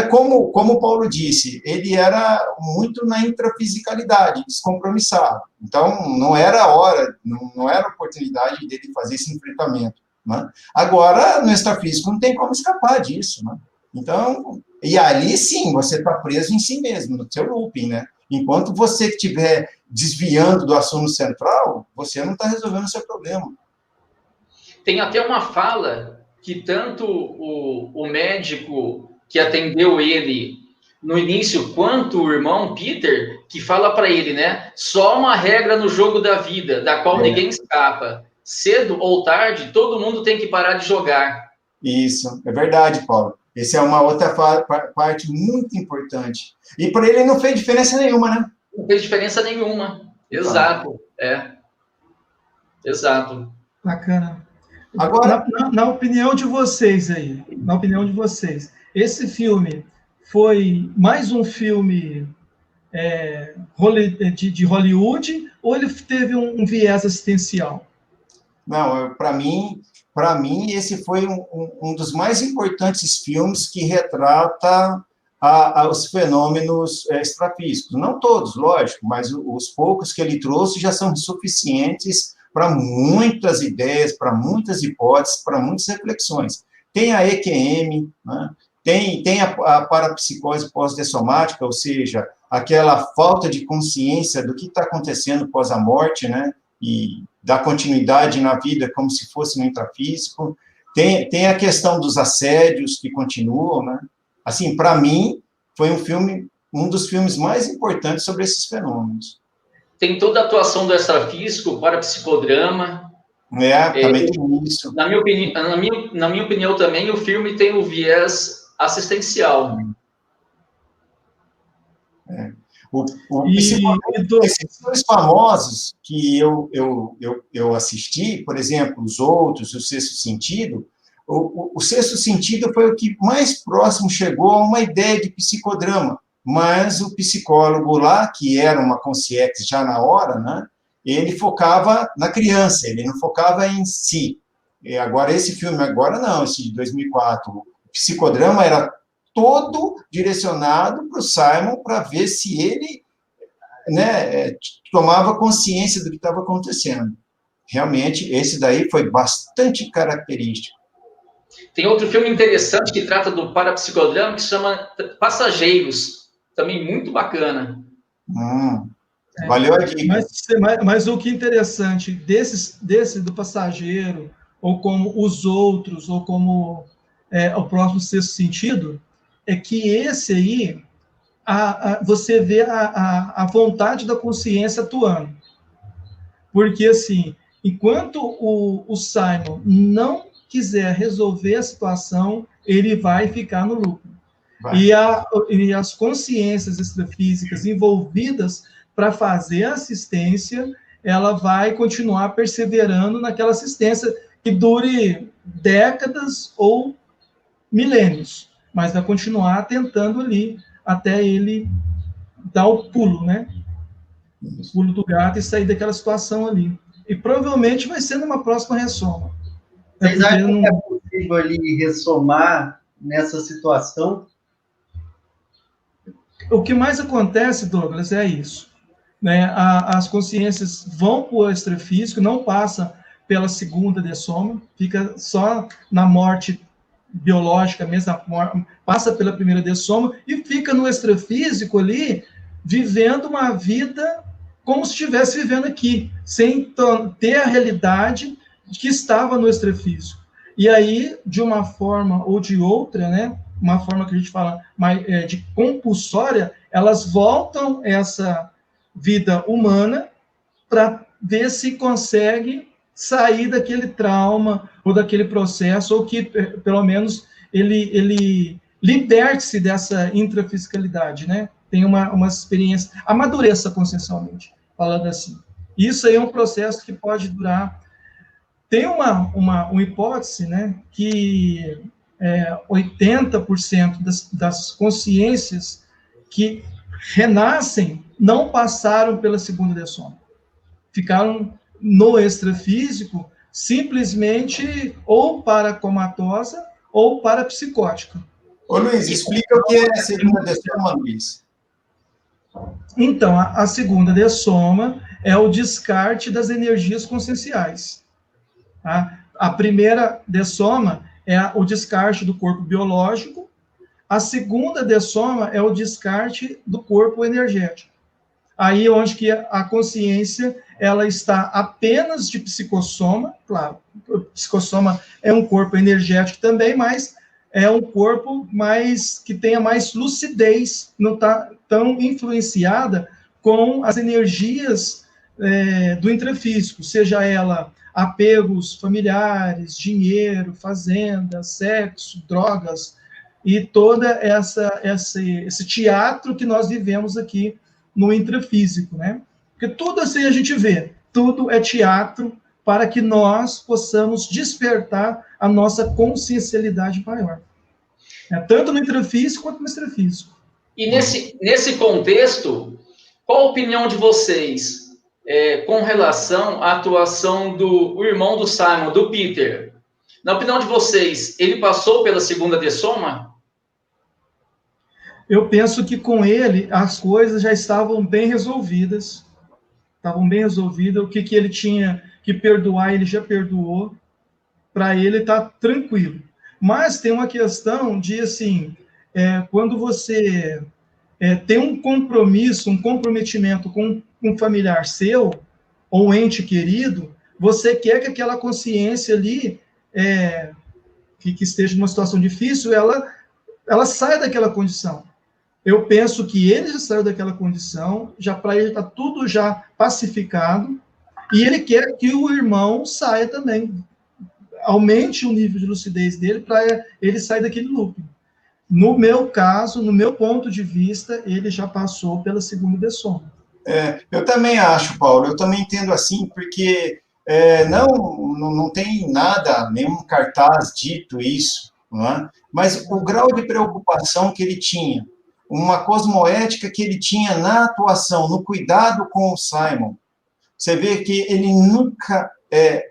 Como o Paulo disse, ele era muito na intrafisicalidade, descompromissado. Então, não era a hora, não era a oportunidade dele fazer esse enfrentamento. Né? Agora, no extrafísico, não tem como escapar disso. Né? Então, e ali sim, você está preso em si mesmo, no seu looping, né? Enquanto você estiver desviando do assunto central, você não está resolvendo o seu problema. Tem até uma fala que tanto o médico que atendeu ele no início, quanto o irmão Peter, que fala para ele, né? Só uma regra no jogo da vida, da qual ninguém escapa. Cedo ou tarde, todo mundo tem que parar de jogar. Isso, é verdade, Paulo. Essa é uma outra parte muito importante. E para ele não fez diferença nenhuma, né? Não fez diferença nenhuma. Exato, Exato. Bacana. Agora, na opinião de vocês aí, esse filme foi mais um filme de Hollywood ou ele teve um viés existencial? Não, para mim, esse foi um dos mais importantes filmes que retrata os fenômenos extrafísicos. Não todos, lógico, mas os poucos que ele trouxe já são suficientes para muitas ideias, para muitas hipóteses, para muitas reflexões. Tem a EQM, né? Tem a parapsicose pós-dessomática, ou seja, aquela falta de consciência do que está acontecendo pós a morte, né? E dar continuidade na vida como se fosse no intrafísico. Tem a questão dos assédios que continuam, né? Assim, para mim, foi um dos filmes mais importantes sobre esses fenômenos. Tem toda a atuação do extrafísico, parapsicodrama. Também tem isso. Na minha opinião também, o filme tem o viés assistencial. Esses dois famosos que eu assisti, por exemplo, Os Outros, O Sexto Sentido, o Sexto Sentido foi o que mais próximo chegou a uma ideia de psicodrama, mas o psicólogo lá, que era uma consciência já na hora, né, ele focava na criança, ele não focava em si. E agora, esse filme, esse de 2004, o psicodrama era todo direcionado para o Simon para ver se ele, né, tomava consciência do que estava acontecendo. Realmente, esse daí foi bastante característico. Tem outro filme interessante que trata do parapsicodrama, que se chama Passageiros, também muito bacana. Valeu a dica. Mas o que é interessante desse do passageiro, ou como os outros, ou como o próximo sexto sentido, é que esse aí, você vê a vontade da consciência atuando. Porque, assim, enquanto o Simon não quiser resolver a situação, ele vai ficar no lucro. E as consciências extrafísicas envolvidas para fazer a assistência, ela vai continuar perseverando naquela assistência que dure décadas ou milênios, mas vai continuar tentando ali até ele dar o pulo, né? O pulo do gato e sair daquela situação ali. E provavelmente vai ser numa próxima ressoma. Vocês acham que é possível ali ressomar nessa situação? O que mais acontece, Douglas, é isso. Né? As consciências vão para o extrafísico, não passa pela segunda dessoma, fica só na morte biológica mesmo, passa pela primeira dessoma e fica no extrafísico ali, vivendo uma vida como se estivesse vivendo aqui, sem ter a realidade que estava no extrafísico. E aí, de uma forma ou de outra, né, uma forma que a gente fala de compulsória, elas voltam essa vida humana para ver se consegue sair daquele trauma ou daquele processo, ou que, pelo menos, ele liberte-se dessa intrafisicalidade, né? Tem uma experiência, amadureça consciencialmente, falando assim. Isso aí é um processo que pode durar. Tem uma hipótese, né, que 80% das consciências que renascem não passaram pela segunda dessoma. Ficaram no extrafísico simplesmente ou para comatosa ou para psicótica. Ô, Luiz, explica o que é a segunda dessoma, Luiz. Então, a segunda dessoma é o descarte das energias conscienciais. Tá? A primeira dessoma é o descarte do corpo biológico, a segunda dessoma é o descarte do corpo energético. Aí onde que a consciência ela está apenas de psicossoma, claro, o psicossoma é um corpo energético também, mas é um corpo que tenha mais lucidez, não está tão influenciada com as energias do intrafísico, seja ela apegos familiares, dinheiro, fazenda, sexo, drogas, e toda esse teatro que nós vivemos aqui no intrafísico, né? Porque tudo assim a gente vê, tudo é teatro para que nós possamos despertar a nossa consciencialidade maior. Tanto no intrafísico quanto no extrafísico. E nesse contexto, qual a opinião de vocês com relação à atuação do irmão do Simon, do Peter? Na opinião de vocês, ele passou pela segunda dessoma? Eu penso que com ele as coisas já estavam bem resolvidas. O que ele tinha que perdoar, ele já perdoou. Para ele tá tranquilo. Mas tem uma questão de, assim, quando você tem um compromisso, um comprometimento com um familiar seu, ou um ente querido, você quer que aquela consciência ali, que esteja numa situação difícil, ela saia daquela condição. Eu penso que ele já saiu daquela condição, já para ele está tudo já pacificado, e ele quer que o irmão saia também, aumente o nível de lucidez dele para ele sair daquele looping. No meu caso, no meu ponto de vista, ele já passou pela segunda dessoma. Eu também acho, Paulo, eu também entendo assim, porque não tem nada, nenhum cartaz dito isso, não é? Mas o grau de preocupação que ele tinha, uma cosmoética que ele tinha na atuação, no cuidado com o Simon, você vê que ele nunca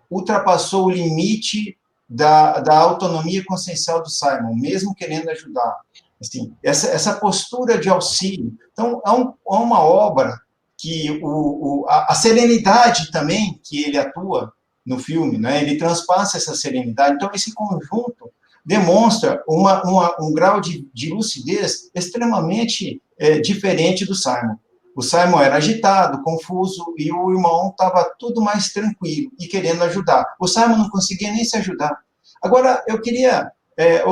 ultrapassou o limite da autonomia consciencial do Simon, mesmo querendo ajudar. Assim, essa postura de auxílio. Então, é uma obra que a serenidade também que ele atua no filme, né? Ele transpassa essa serenidade. Então, esse conjunto demonstra um grau de lucidez extremamente diferente do Simon. O Simon era agitado, confuso, e o irmão estava tudo mais tranquilo e querendo ajudar. O Simon não conseguia nem se ajudar. Agora, eu queria...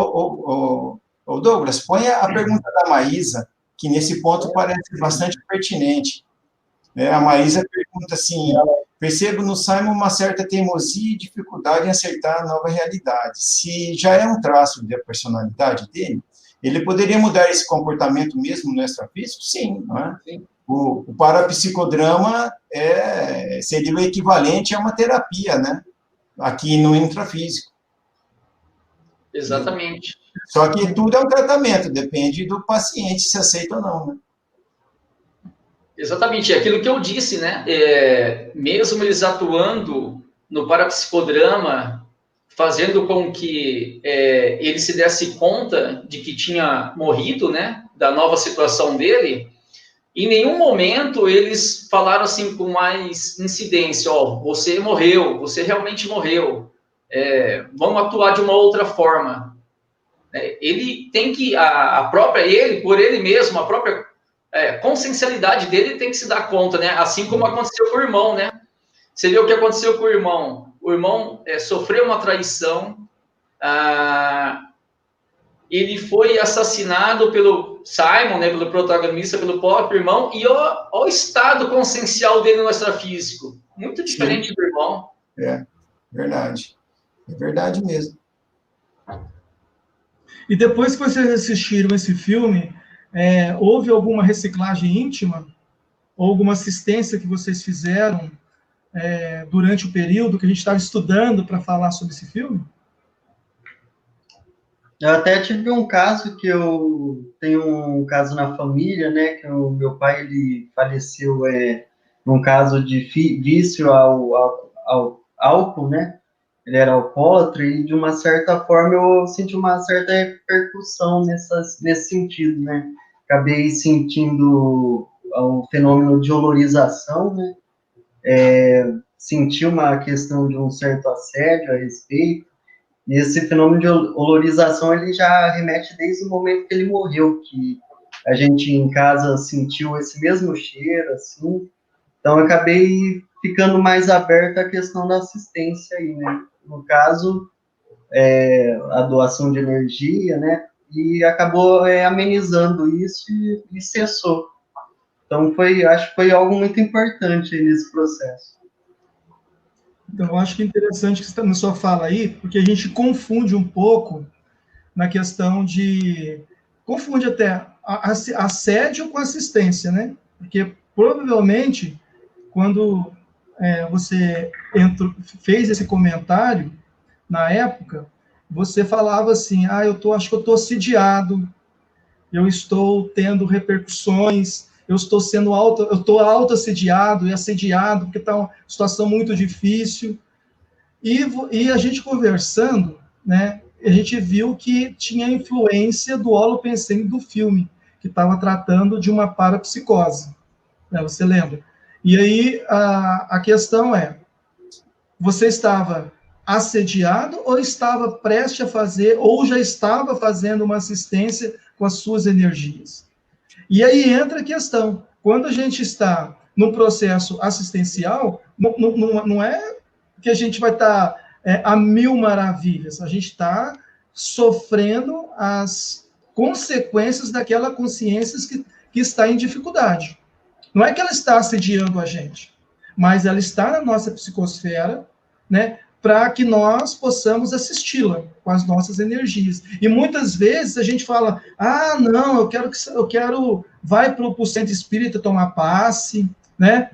o Douglas, põe a pergunta da Maísa, que nesse ponto parece bastante pertinente. A Maísa pergunta assim, percebo no Simon uma certa teimosia e dificuldade em acertar a nova realidade. Se já é um traço da personalidade dele, ele poderia mudar esse comportamento mesmo no extrafísico? Sim, não é? Sim. O parapsicodrama seria o equivalente a uma terapia, né? Aqui no intrafísico. Exatamente. Só que tudo é um tratamento, depende do paciente se aceita ou não, né? Exatamente, é aquilo que eu disse, né? Mesmo eles atuando no parapsicodrama, fazendo com que ele se desse conta de que tinha morrido, né? Da nova situação dele, em nenhum momento eles falaram assim com mais incidência, ó, você morreu, você realmente morreu, vamos atuar de uma outra forma. Ele tem que, por ele mesmo, a própria consciencialidade dele tem que se dar conta, né? Assim como aconteceu com o irmão, né? Você vê o que aconteceu com o irmão. O irmão sofreu uma traição, ele foi assassinado pelo Simon, né, pelo protagonista, pelo próprio irmão, e o estado consciencial dele no extrafísico. Muito diferente Sim. do irmão. Verdade. É verdade mesmo. E depois que vocês assistiram esse filme, houve alguma reciclagem íntima? Ou alguma assistência que vocês fizeram durante o período que a gente estava estudando para falar sobre esse filme? Eu até tive um caso que eu tenho um caso na família, né? Que o meu pai ele faleceu num caso de vício ao álcool, né? Ele era alcoólatra e, de uma certa forma, eu senti uma certa repercussão nesse sentido, né? Acabei sentindo o fenômeno de olorização, né? Senti uma questão de um certo assédio a respeito, e esse fenômeno de olorização, ele já remete desde o momento que ele morreu, que a gente em casa sentiu esse mesmo cheiro, assim, então eu acabei ficando mais aberto à questão da assistência aí, né? No caso, a doação de energia, né? E acabou amenizando isso e cessou. Então, acho que foi algo muito importante aí nesse processo. Então, eu acho que é interessante que você está na sua fala aí, porque a gente confunde um pouco na questão de... Confunde até assédio com assistência, né? Porque, provavelmente, quando você fez esse comentário, na época, você falava assim, acho que eu estou assediado, eu estou tendo repercussões, eu estou auto-assediado e assediado, porque está uma situação muito difícil. E a gente conversando, né, a gente viu que tinha influência do holopensene do filme, que estava tratando de uma parapsicose. Né, você lembra? E aí a questão você estava assediado ou estava prestes a fazer, ou já estava fazendo uma assistência com as suas energias? E aí entra a questão, quando a gente está no processo assistencial, não é que a gente vai estar a mil maravilhas, a gente está sofrendo as consequências daquela consciência que está em dificuldade. Não é que ela está assediando a gente, mas ela está na nossa psicosfera, né, para que nós possamos assisti-la com as nossas energias. E muitas vezes a gente fala, não, eu quero vai para o centro espírita tomar passe, né,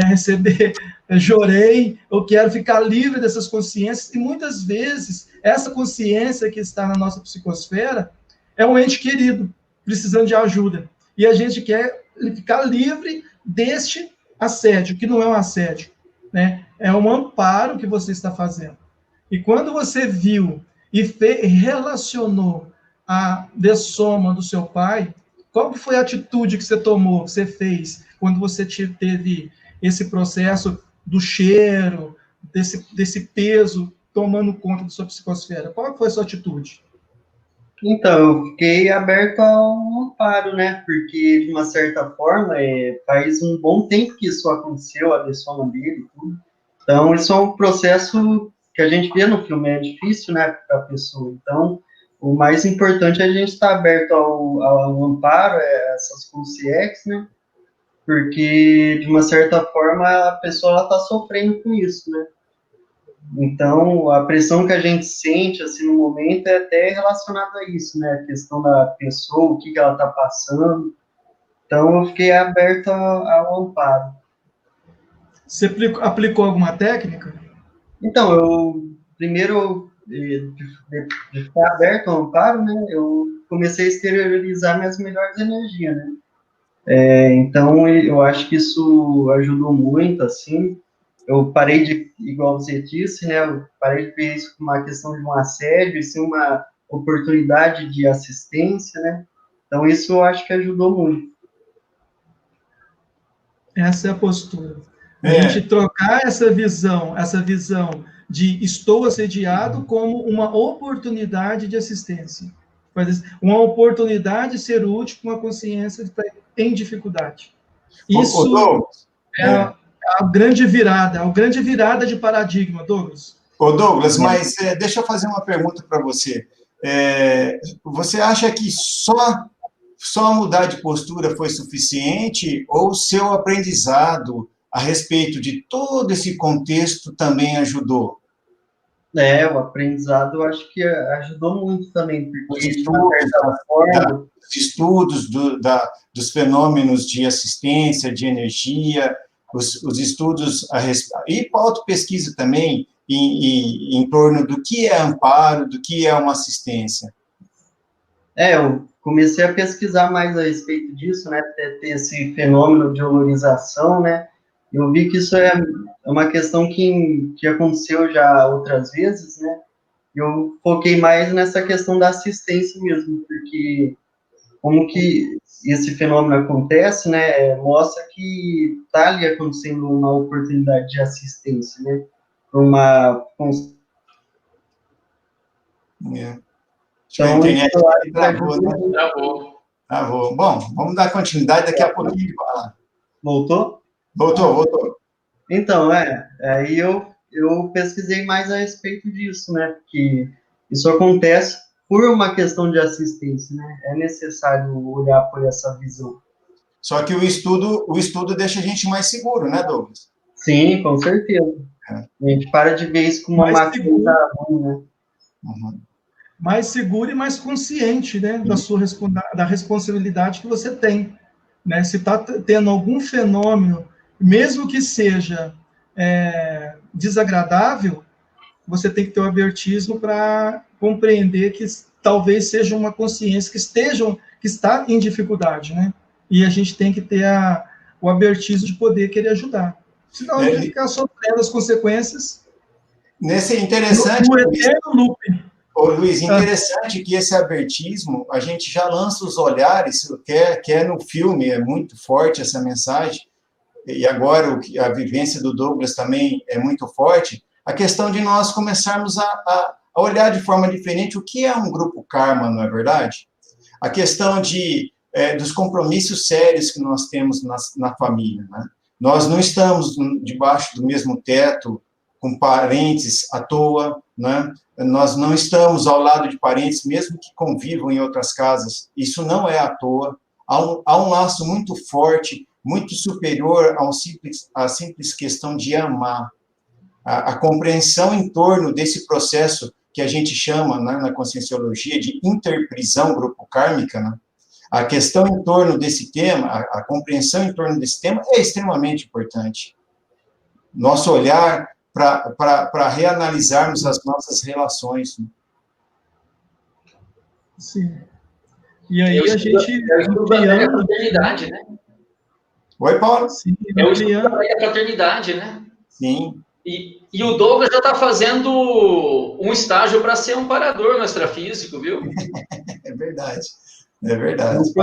receber, jorei, eu quero ficar livre dessas consciências, e muitas vezes essa consciência que está na nossa psicosfera é um ente querido, precisando de ajuda, e a gente quer ficar livre deste assédio, que não é um assédio, né? É um amparo que você está fazendo. E quando você viu e relacionou a dessoma do seu pai, qual foi a atitude que você tomou, que você fez, quando você teve esse processo do cheiro, desse peso tomando conta da sua psicosfera? Qual foi a sua atitude? Então, eu fiquei aberto ao amparo, né? Porque, de uma certa forma, faz um bom tempo que isso aconteceu, a dessoma dele e tudo. Então, isso é um processo que a gente vê no filme, é difícil, né, para a pessoa. Então, o mais importante é a gente estar aberto ao amparo, essas consciências, né? Porque, de uma certa forma, a pessoa está sofrendo com isso, né? Então, a pressão que a gente sente, assim, no momento é até relacionada a isso, né? A questão da pessoa, o que ela está passando. Então, eu fiquei aberto ao amparo. Você aplicou alguma técnica? Então, primeiro, de ficar aberto ao amparo, né? Eu comecei a exteriorizar minhas melhores energias, né? Então, eu acho que isso ajudou muito, assim. Eu parei igual você disse, né? Eu parei de ver isso como uma questão de um assédio, e sim uma oportunidade de assistência, né? Então, isso eu acho que ajudou muito. Essa é a postura. A gente trocar essa visão de estou assediado como uma oportunidade de assistência. Uma oportunidade de ser útil com a consciência em dificuldade. Isso é a grande virada de paradigma, Douglas. Ô, Douglas, mas deixa eu fazer uma pergunta para você. Você acha que só mudar de postura foi suficiente ou seu aprendizado a respeito de todo esse contexto também ajudou? O aprendizado eu acho que ajudou muito também, porque de uma certa forma... Os estudos dos fenômenos de assistência, de energia, os estudos e para autopesquisa também em torno do que é amparo, do que é uma assistência. Eu comecei a pesquisar mais a respeito disso, né, ter esse fenômeno de olorização, né, eu vi que isso é uma questão que aconteceu já outras vezes, né, eu foquei mais nessa questão da assistência mesmo, porque como que esse fenômeno acontece, né, mostra que está ali acontecendo uma oportunidade de assistência, né, uma... Então, travou. Bom, vamos dar continuidade daqui a pouquinho. Voltou? Voltou. Então, aí eu pesquisei mais a respeito disso, né, que isso acontece por uma questão de assistência, né, é necessário olhar por essa visão. Só que o estudo deixa a gente mais seguro, né, Douglas? Sim, com certeza. A gente para de ver isso como uma coisa ruim, né? Uhum. Mais seguro e mais consciente, né, da responsabilidade que você tem, né? Se está tendo algum fenômeno, mesmo que seja desagradável, você tem que ter o abertismo para compreender que talvez seja uma consciência que está em dificuldade, né? E a gente tem que ter o abertismo de poder querer ajudar. Senão a gente vai ficar sofrendo as consequências. Nesse interessante. No eterno looping. Ô, Luiz, interessante que esse abertismo, a gente já lança os olhares, que é no filme, é muito forte essa mensagem, e agora a vivência do Douglas também é muito forte, a questão de nós começarmos a olhar de forma diferente o que é um grupo karma, não é verdade? A questão dos compromissos sérios que nós temos na família, né? Nós não estamos debaixo do mesmo teto com parentes à toa, né? Nós não estamos ao lado de parentes, mesmo que convivam em outras casas. Isso não é à toa. Há um laço muito forte, muito superior à simples questão de amar. A compreensão em torno desse processo que a gente chama, né, na conscienciologia de interprisão grupo kármica, né? A questão em torno desse tema, a compreensão em torno desse tema é extremamente importante. Nosso olhar para reanalisarmos as nossas relações. Sim. E aí a gente... É a fraternidade, né? Oi, Paulo? Sim, é a fraternidade, né? Sim. E o Douglas já está fazendo um estágio para ser amparador no extrafísico, viu? É verdade. É verdade. Eu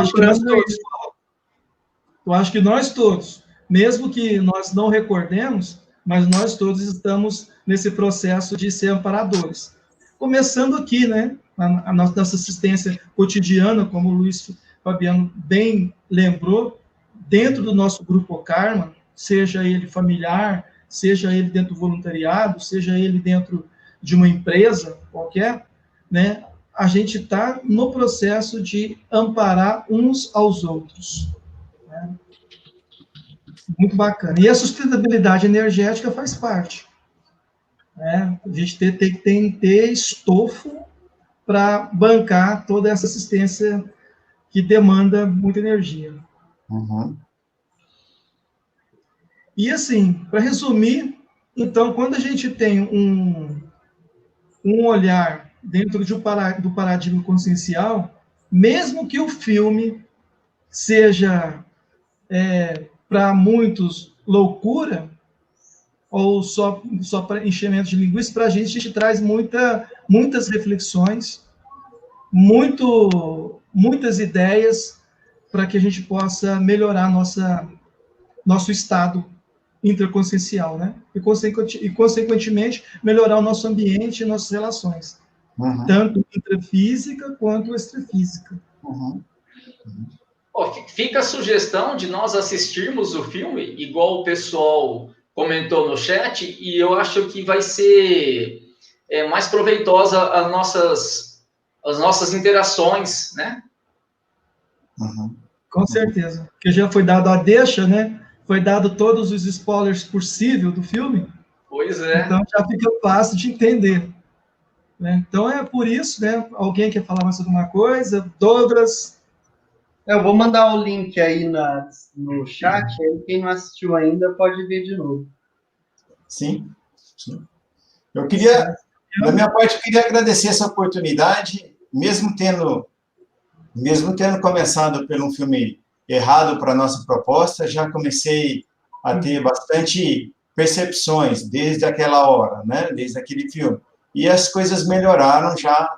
acho que nós todos, mesmo que nós não recordemos, mas nós todos estamos nesse processo de ser amparadores. Começando aqui, né? A nossa assistência cotidiana, como o Luiz Fabiano bem lembrou, dentro do nosso grupo Karma, seja ele familiar, seja ele dentro do voluntariado, seja ele dentro de uma empresa qualquer, né, a gente está no processo de amparar uns aos outros. Né? Muito bacana. E a sustentabilidade energética faz parte. Né? A gente tem que ter estofo para bancar toda essa assistência que demanda muita energia. Uhum. E assim, para resumir, então, quando a gente tem um olhar dentro do paradigma consciencial, mesmo que o filme seja, para muitos, loucura, ou só para enchimento de linguiça, para a gente traz muitas reflexões, muitas ideias para que a gente possa melhorar nosso estado interconsciencial, né? E, consequentemente, melhorar o nosso ambiente e nossas relações, tanto intrafísica quanto extrafísica. Fica a sugestão de nós assistirmos o filme, igual o pessoal comentou no chat, e eu acho que vai ser mais proveitosa as nossas interações, né? Com certeza. Porque já foi dado a deixa, né? Foi dado todos os spoilers possíveis do filme. Pois é. Então já fica fácil de entender. Né? Então é por isso, né? Alguém quer falar mais alguma coisa? Douglas? Eu vou mandar o link aí no chat, aí quem não assistiu ainda pode ver de novo. Sim. Eu queria, da minha parte, eu queria agradecer essa oportunidade, mesmo tendo começado por um filme errado para a nossa proposta, já comecei a ter bastante percepções desde aquela hora, né? Desde aquele filme. E as coisas melhoraram já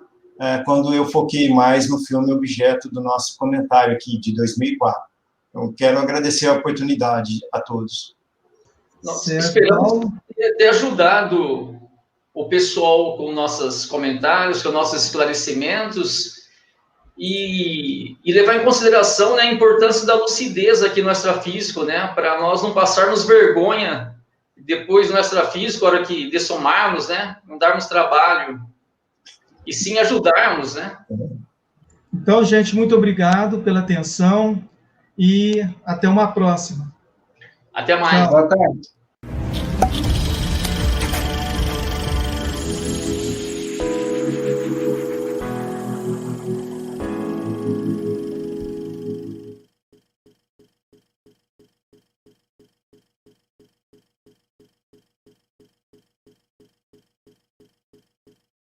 quando eu foquei mais no filme objeto do nosso comentário aqui, de 2004. Eu quero agradecer a oportunidade a todos. Nós esperamos ter ajudado o pessoal com nossos comentários, com nossos esclarecimentos, e levar em consideração, né, a importância da lucidez aqui no extrafísico, né, para nós não passarmos vergonha depois no extrafísico, a hora que dessomarmos, né, não darmos trabalho, e sim ajudarmos, né. Então, gente, muito obrigado pela atenção e até uma próxima. Até mais. Boa tarde.